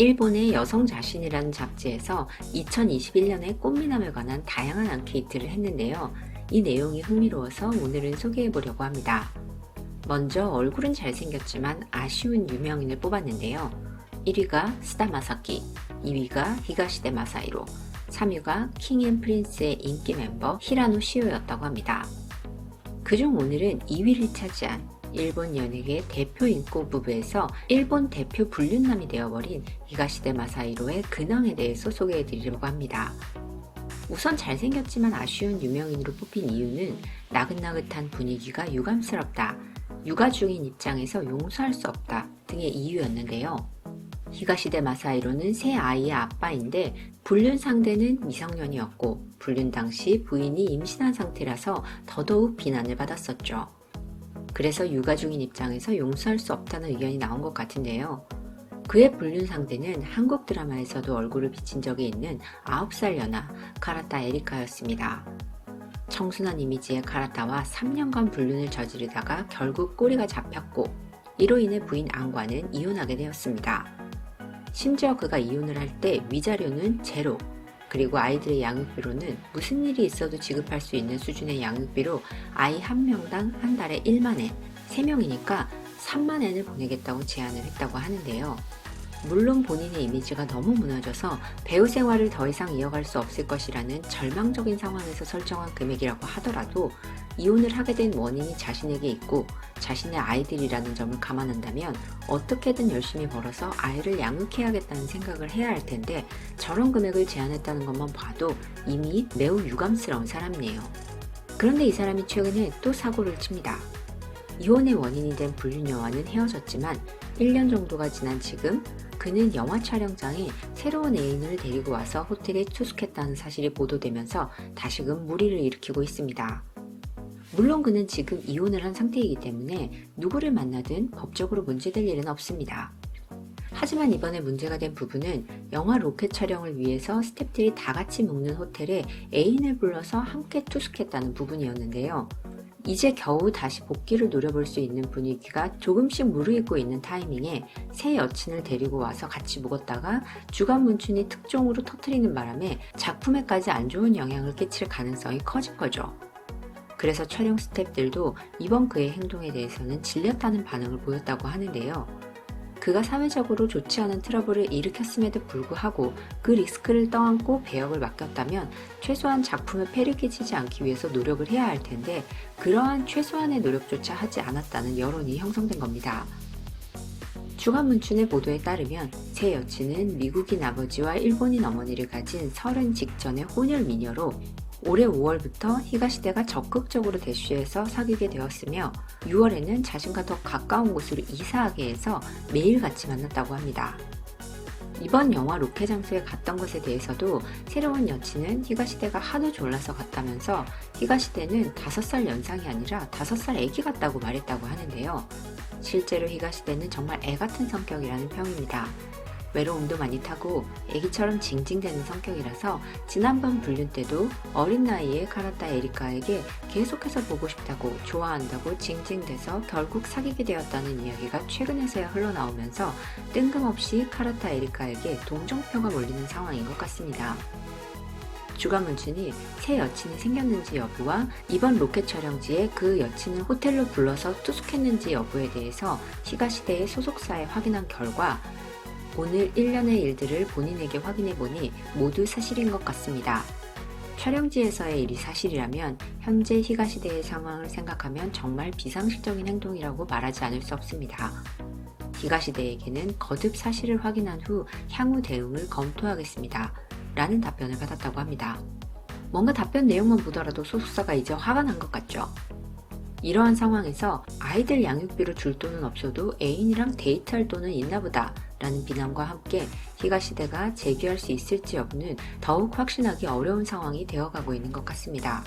일본의 여성 자신이라는 잡지에서 2021년의 꽃미남에 관한 다양한 앙케이트를 했는데요. 이 내용이 흥미로워서 오늘은 소개해보려고 합니다. 먼저 얼굴은 잘생겼지만 아쉬운 유명인을 뽑았는데요. 1위가 스다 마사키, 2위가 히가시대 마사히로, 3위가 킹앤프린스의 인기 멤버 히라노 시오였다고 합니다. 그중 오늘은 2위를 차지한 일본 연예계 대표 인고 부부에서 일본 대표 불륜남이 되어버린 히가시대 마사히로의 근황에 대해서 소개해드리려고 합니다. 우선 잘생겼지만 아쉬운 유명인으로 뽑힌 이유는 나긋나긋한 분위기가 유감스럽다, 육아 중인 입장에서 용서할 수 없다 등의 이유였는데요. 히가시대 마사히로는 세 아이의 아빠인데 불륜 상대는 미성년이었고 불륜 당시 부인이 임신한 상태라서 더더욱 비난을 받았었죠. 그래서 육아 중인 입장에서 용서할 수 없다는 의견이 나온 것 같은데요. 그의 불륜 상대는 한국 드라마에서도 얼굴을 비친 적이 있는 9살 연하 카라타 에리카였습니다. 청순한 이미지의 카라타와 3년간 불륜을 저지르다가 결국 꼬리가 잡혔고 이로 인해 부인 안과는 이혼하게 되었습니다. 심지어 그가 이혼을 할 때 위자료는 제로, 그리고 아이들의 양육비로는 무슨 일이 있어도 지급할 수 있는 수준의 양육비로 아이 한 명당 한 달에 1만엔, 3명이니까 3만엔을 보내겠다고 제안을 했다고 하는데요. 물론 본인의 이미지가 너무 무너져서 배우 생활을 더 이상 이어갈 수 없을 것이라는 절망적인 상황에서 설정한 금액이라고 하더라도 이혼을 하게 된 원인이 자신에게 있고 자신의 아이들이라는 점을 감안한다면 어떻게든 열심히 벌어서 아이를 양육해야겠다는 생각을 해야 할 텐데 저런 금액을 제안했다는 것만 봐도 이미 매우 유감스러운 사람이네요. 그런데 이 사람이 최근에 또 사고를 칩니다. 이혼의 원인이 된 불륜 여와는 헤어졌지만 1년 정도가 지난 지금 그는 영화 촬영장에 새로운 애인을 데리고 와서 호텔에 투숙했다는 사실이 보도되면서 다시금 물의를 일으키고 있습니다. 물론 그는 지금 이혼을 한 상태이기 때문에 누구를 만나든 법적으로 문제될 일은 없습니다. 하지만 이번에 문제가 된 부분은 영화 로켓 촬영을 위해서 스태프들이 다 같이 묵는 호텔에 애인을 불러서 함께 투숙했다는 부분이었는데요. 이제 겨우 다시 복귀를 노려볼 수 있는 분위기가 조금씩 무르익고 있는 타이밍에 새 여친을 데리고 와서 같이 묵었다가 주간 문춘이 특종으로 터뜨리는 바람에 작품에까지 안 좋은 영향을 끼칠 가능성이 커진 거죠. 그래서 촬영 스태프들도 이번 그의 행동에 대해서는 질렸다는 반응을 보였다고 하는데요. 그가 사회적으로 좋지 않은 트러블을 일으켰음에도 불구하고 그 리스크를 떠안고 배역을 맡겼다면 최소한 작품에 폐를 끼치지 않기 위해서 노력을 해야 할 텐데 그러한 최소한의 노력조차 하지 않았다는 여론이 형성된 겁니다. 주간문춘의 보도에 따르면 새 여친은 미국인 아버지와 일본인 어머니를 가진 30 직전의 혼혈 미녀로 올해 5월부터 히가시대가 적극적으로 대쉬해서 사귀게 되었으며 6월에는 자신과 더 가까운 곳으로 이사하게 해서 매일 같이 만났다고 합니다. 이번 영화 로케 장소에 갔던 것에 대해서도 새로운 여친은 히가시대가 하도 졸라서 갔다면서 히가시대는 5살 연상이 아니라 5살 애기 같다고 말했다고 하는데요. 실제로 히가시대는 정말 애 같은 성격이라는 평입니다. 외로움도 많이 타고 애기처럼 징징대는 성격이라서 지난번 불륜 때도 어린 나이에 카라타 에리카에게 계속해서 보고 싶다고 좋아한다고 징징대서 결국 사귀게 되었다는 이야기가 최근에서야 흘러나오면서 뜬금없이 카라타 에리카에게 동정표가 몰리는 상황인 것 같습니다. 주간문춘이 새 여친이 생겼는지 여부와 이번 로켓 촬영지에 그 여친을 호텔로 불러서 투숙했는지 여부에 대해서 히가시대의 소속사에 확인한 결과 오늘 1년의 일들을 본인에게 확인해보니 모두 사실인 것 같습니다. 촬영지에서의 일이 사실이라면 현재 히가시대의 상황을 생각하면 정말 비상식적인 행동이라고 말하지 않을 수 없습니다. 히가시대에게는 거듭 사실을 확인한 후 향후 대응을 검토하겠습니다. 라는 답변을 받았다고 합니다. 뭔가 답변 내용만 보더라도 소속사가 이제 화가 난 것 같죠? 이러한 상황에서 아이들 양육비로 줄 돈은 없어도 애인이랑 데이트할 돈은 있나 보다 라는 비난과 함께 히가시대가 재규할 수 있을지 여부는 더욱 확신하기 어려운 상황이 되어가고 있는 것 같습니다.